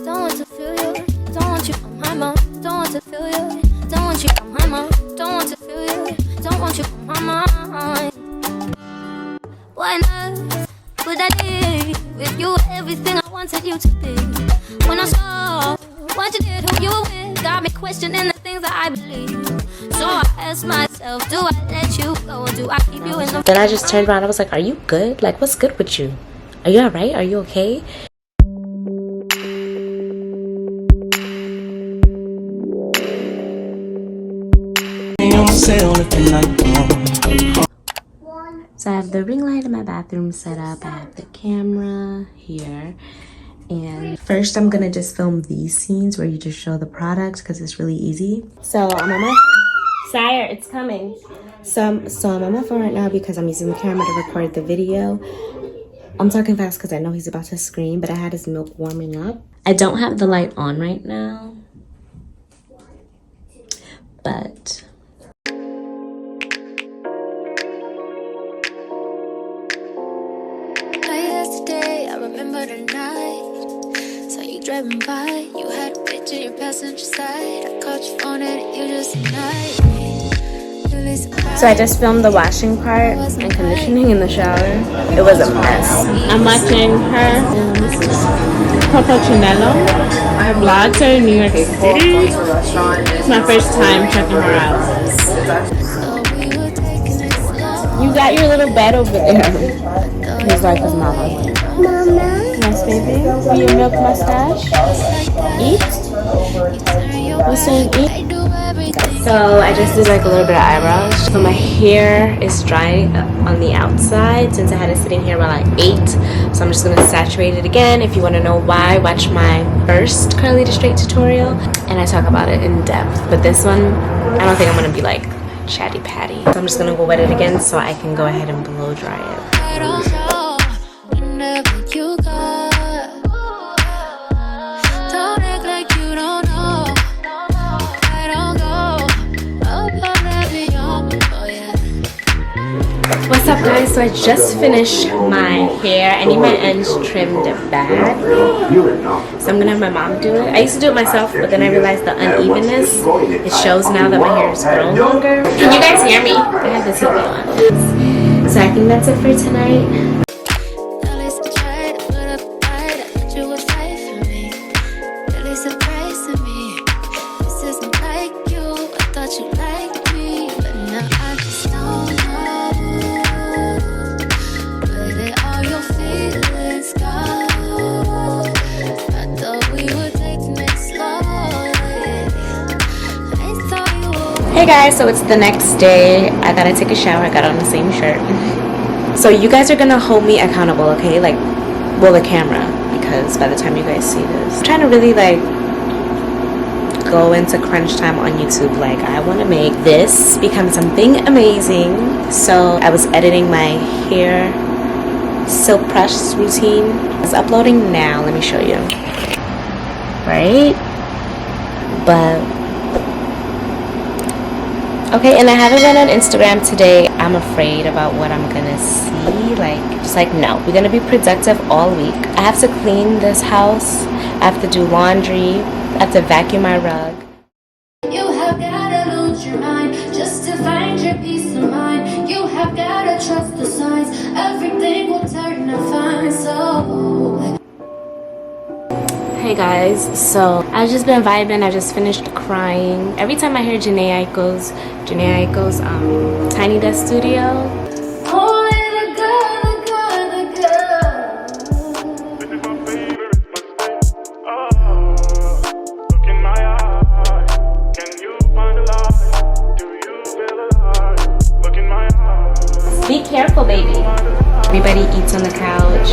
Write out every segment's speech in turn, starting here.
don't want to feel you. Don't want you on my mind. Don't want to feel you. Don't want you on my mind. Don't want to feel you. Don't want you on my mind. Why not? Would I leave if you were everything I wanted you to be? When I saw what you did, who you were with, got me questioning the things that I believe. So I asked myself, do I let you go or do I keep you in the... Then I just turned around. I was like, are you good? Like, what's good with you? Are you alright? Are you okay? So I have the ring light in my bathroom set up. I have the camera here. And first I'm gonna just film these scenes where you just show the products because it's really easy. So I'm on my... Sire, it's coming. So I'm on my phone right now because I'm using the camera to record the video. I'm talking fast because I know he's about to scream, but I had his milk warming up. I don't have the light on right now, but... Yesterday, I remember the night. Saw you driving by. You had a bitch in your passenger side. I caught your phone and you just denied me. So I just filmed the washing part and conditioning in the shower. It was a mess. I'm watching her Cappuccino. Her vlogs are in New York City. It's my first time checking her out. You got your little bed over there. He's like his mama. Mama. Nice baby. For your milk mustache. Eat. What's saying eat? So I just did like a little bit of eyebrows. So my hair is dry on the outside since I had it sitting here while I ate. So I'm just gonna saturate it again. If you want to know why, watch my first curly to straight tutorial and I talk about it in depth. But this one, I don't think I'm gonna be like chatty patty. So I'm just gonna go wet it again so I can go ahead and blow dry it. I don't know whenever you go. Don't act like you don't know. I don't go up on every young. Oh yeah. What's up guys? So I just finished my hair. I need my ends trimmed back. So I'm gonna have my mom do it. I used to do it myself, but then I realized the unevenness. It shows now that my hair is grown longer. Can you guys hear me? I have the TV on. So I think that's it for tonight. At least I tried to put up a fight. I thought you would fight for me. At least surprising me. This isn't like you. I thought you liked me, but now I just don't know. Where did all your feelings go? I thought we would take things slowly. I thought you would. Hey guys, so it's the next day. I gotta take a shower. I got on the same shirt. So you guys are gonna hold me accountable, okay? Like, well, the camera, because by the time you guys see this, I'm trying to really like go into crunch time on YouTube. Like, I want to make this become something amazing. So I was editing my hair silk press routine. It's uploading now. Let me show you. Right? But okay, and I haven't been on Instagram today. I'm afraid about what I'm gonna see. Like, just like, no, we're gonna be productive all week. I have to clean this house. I have to do laundry. I have to vacuum my rug. You have gotta lose your mind just to find your peace of mind. You have gotta trust the signs. Everything will turn out fine. So Hey guys, so I've just been vibing. I just finished crying. Every time I hear Janae Aiko's Tiny Desk Studio. only the girl. Look in my eyes. Can you find a lie? Do you feel alive? Look in my eyes. Be careful, baby. Everybody eats on the couch.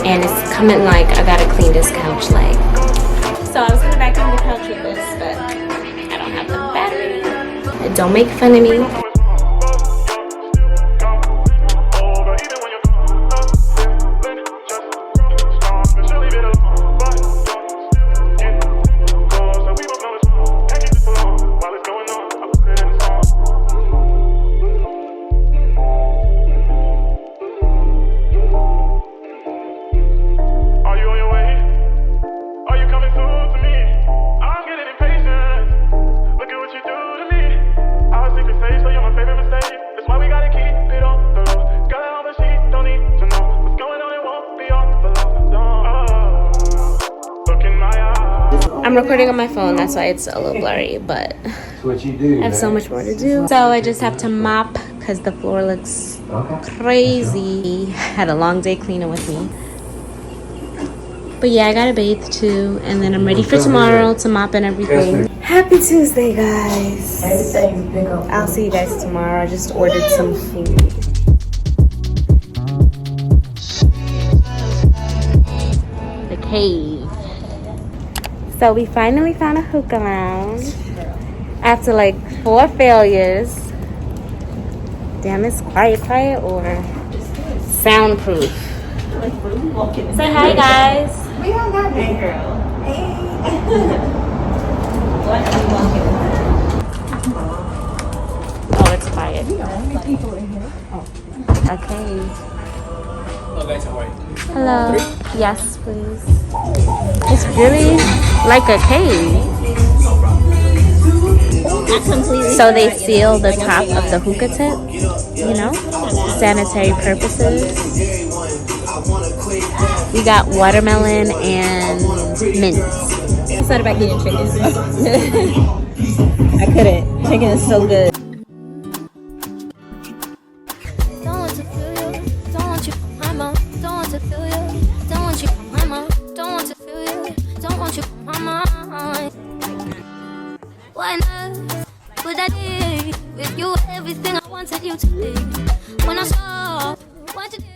And it's coming like I gotta clean this couch like. So I was gonna vacuum the couch with this, but I don't have the battery. Don't make fun of me. I'm recording on my phone, that's why it's a little blurry, but What you do, I have so much more to do. So I just have to mop because the floor looks crazy. Had a long day cleaning with me. But yeah, I gotta bathe too, and then I'm ready for tomorrow to mop and everything. Happy Tuesday, guys. I'll see you guys tomorrow. I just ordered some food. The cave. So we finally found a hookah lounge after like 4 failures. Damn, it's quiet or soundproof. Say hi, guys. We all got that girl. Hey. What are we walking? Oh, it's quiet. Okay. Hello guys, how are you? Hello. Yes, please. It's really like a cave. So they seal the top of the hookah tip, you know, sanitary purposes. We got watermelon and mint. I started back eating chicken. I couldn't. Chicken is so good. Don't want to feel you. Don't want you from my mom. Don't want to feel you. Don't want you from my mom. Don't want to feel you. Don't want you from my mind. Why not? Would I be with you? Everything I wanted you to be. When I saw what you did.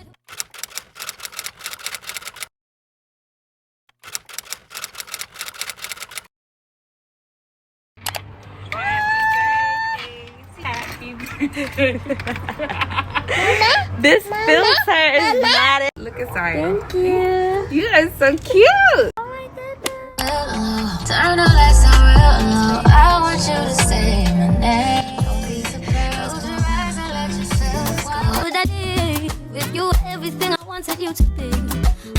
This filter is not it. Look at Zion. Thank you. You are so cute. Turn the lights on real low. I want you to say my name. Don't be surprised. Close your eyes and let yourself go. Would I be with you? Everything I wanted you to be.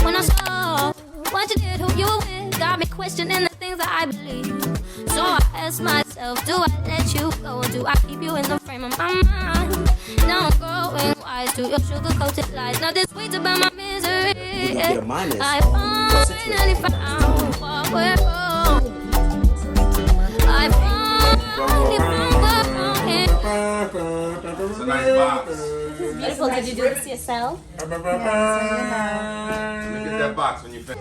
When I saw what you did, who you with, got me questioning the things that I believe. So I ask myself, do I let you go, or do I keep you in the frame of my mind? Now I'm growing wise to your sugar-coated lies. Now this weight about my misery. I finally found what we're wrong. I finally found what wrong in you. It's a nice box. Beautiful. Did you do this yourself? Look at that box when you finish.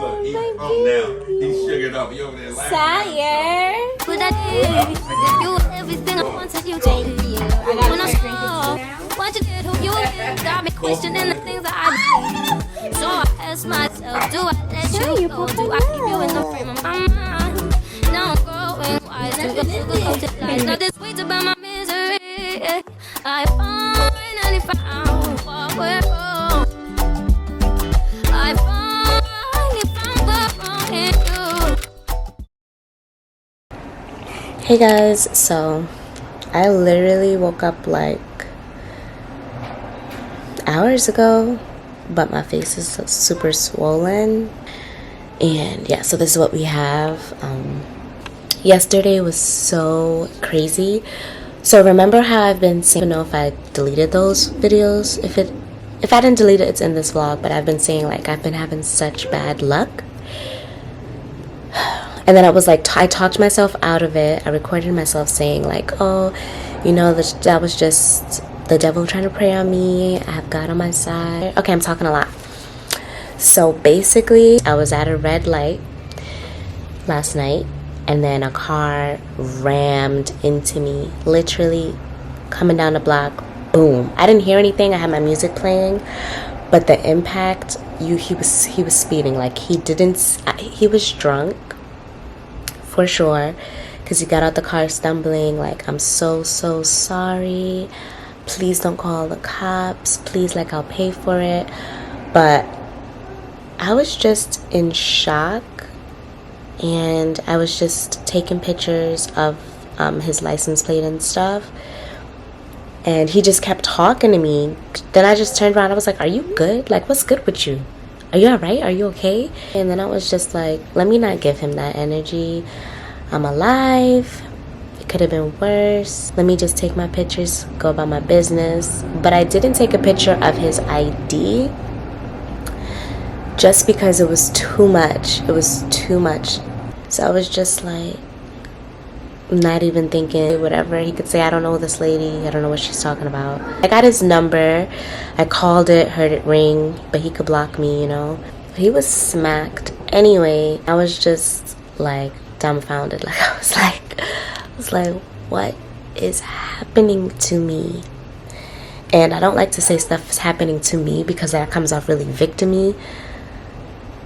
Look, he's home now. He's sugared up. He over there laughing. Sire. Would I be with you? Everything I wanted you to be. When I saw what you did, who you with, got me questioning the things that I believe. So I ask myself, do I let you go, or do I keep you in the frame of my mind? Now I'm growing wise to your sugar-coated lies. Now this weight about my misery. I finally found what we're wrong. I finally found what wrong in you. Hey guys, so I literally woke up like hours ago, but my face is super swollen. And yeah, so this is what we have. Yesterday was so crazy. So remember how I've been saying, I don't know if I deleted those videos. If I didn't delete it, it's in this vlog, but I've been saying like I've been having such bad luck. And then I was like, I talked myself out of it. I recorded myself saying like, oh, you know, that was just the devil trying to prey on me. I have God on my side. Okay, I'm talking a lot. So basically, I was at a red light last night, and then a car rammed into me, literally coming down the block. Boom. I didn't hear anything. I had my music playing, but the impact, he was speeding. Like he was drunk for sure, because he got out the car stumbling like, I'm so sorry, please don't call the cops, please, like, I'll pay for it. But I was just in shock, and I was just taking pictures of his license plate and stuff, and he just kept talking to me. Then I just turned around. I was like, are you good? Like, what's good with you? Are you all right? Are you okay? And then I was just like, let me not give him that energy. I'm alive. It could have been worse. Let me just take my pictures, go about my business. But I didn't take a picture of his ID just because it was too much. It was too much. So I was just like, not even thinking, whatever. He could say, I don't know this lady. I don't know what she's talking about. I got his number. I called it, heard it ring, but he could block me, you know. He was smacked. Anyway, I was just like dumbfounded. Like I was like, what is happening to me? And I don't like to say stuff is happening to me because that comes off really victim-y.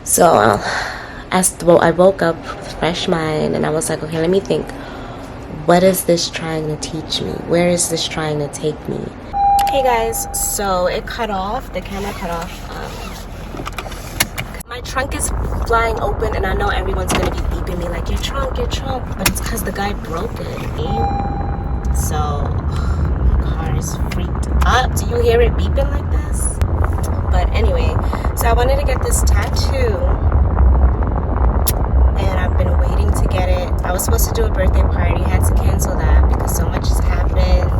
So I woke up with a fresh mind and I was like, okay, let me think. What is this trying to teach me? Where is this trying to take me? Hey guys, so it cut off. The camera cut off. My trunk is flying open and I know everyone's gonna be beeping me like, your trunk. But it's because the guy broke it. So, my car is freaked up. Do you hear it beeping like this? But anyway, so I wanted to get this tattoo. And I've been waiting to get it. I was supposed to do a birthday party. I had to cancel that because so much has happened.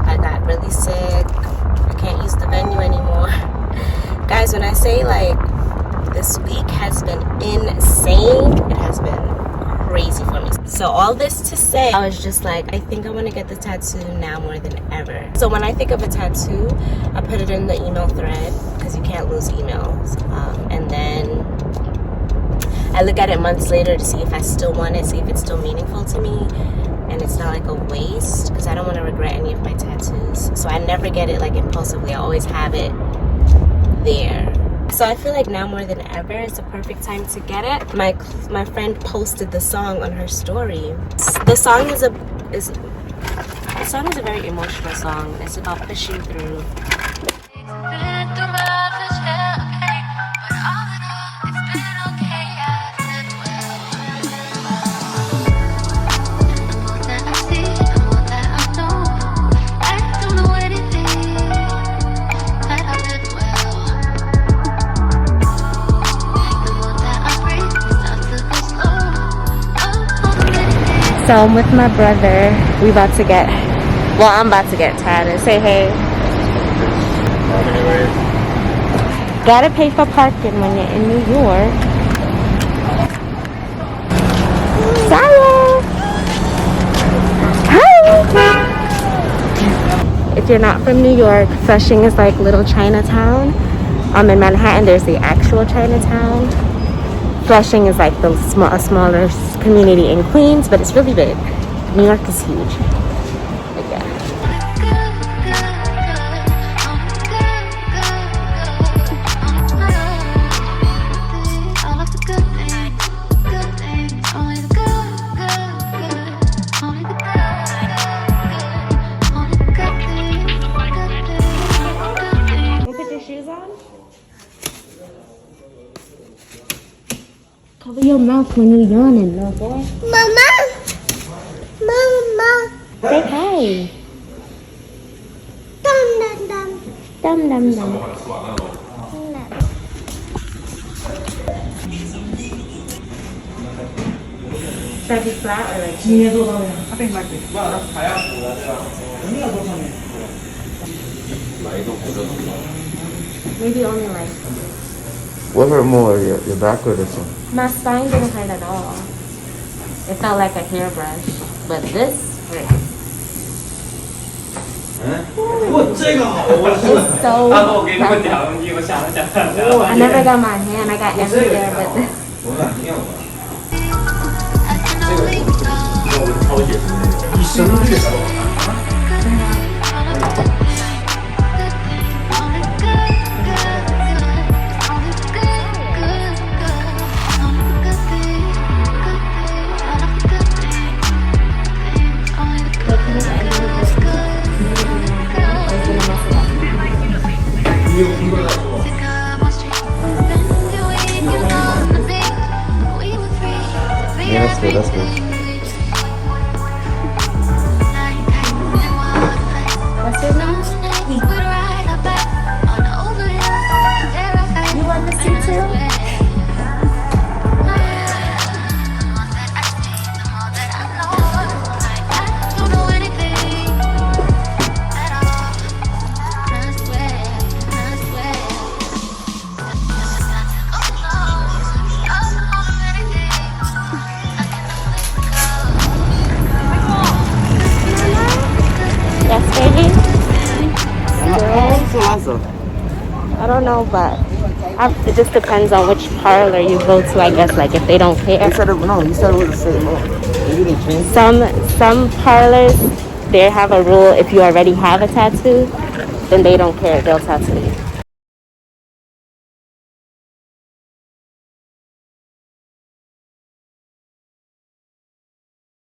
I got really sick. I can't use the venue anymore. Guys, when I say like this week has been insane, it has been crazy for me. So all this to say, I was just like, I think I want to get the tattoo now more than ever. So when I think of a tattoo, I put it in the email thread because you can't lose emails. And then I look at it months later to see if I still want it, see if it's still meaningful to me, and it's not like a waste because I don't want to regret any of my tattoos. So I never get it like impulsively. I always have it there. So I feel like now more than ever is the perfect time to get it. My friend posted the song on her story. The song is a very emotional song. It's about pushing through. So I'm with my brother. I'm about to get tatted. Say hey. Gotta pay for parking when you're in New York. Sarah! Hi! If you're not from New York, Flushing is like little Chinatown. In Manhattan, there's the actual Chinatown. Flushing is like a smaller community in Queens, but it's really big. New York is huge. But yeah. You put your shoes on? Cover your mouth when you're yawning, little boy. Mama! Say hi. Dum. Should I be flat or like? I think like this. Maybe only like. What hurt more, your back or this one? My spine didn't hurt at all. It felt like a hairbrush, but this hurt. It's so I never got my hand. I got everywhere, but this. Yeah, that's good, that's good. What's your name? You want to see too? think so. I don't know, but it just depends on which parlor you go to, I guess, like if they don't care. You said it was the same one. You didn't change it? Some parlors, they have a rule, if you already have a tattoo, then they don't care, they'll tattoo you.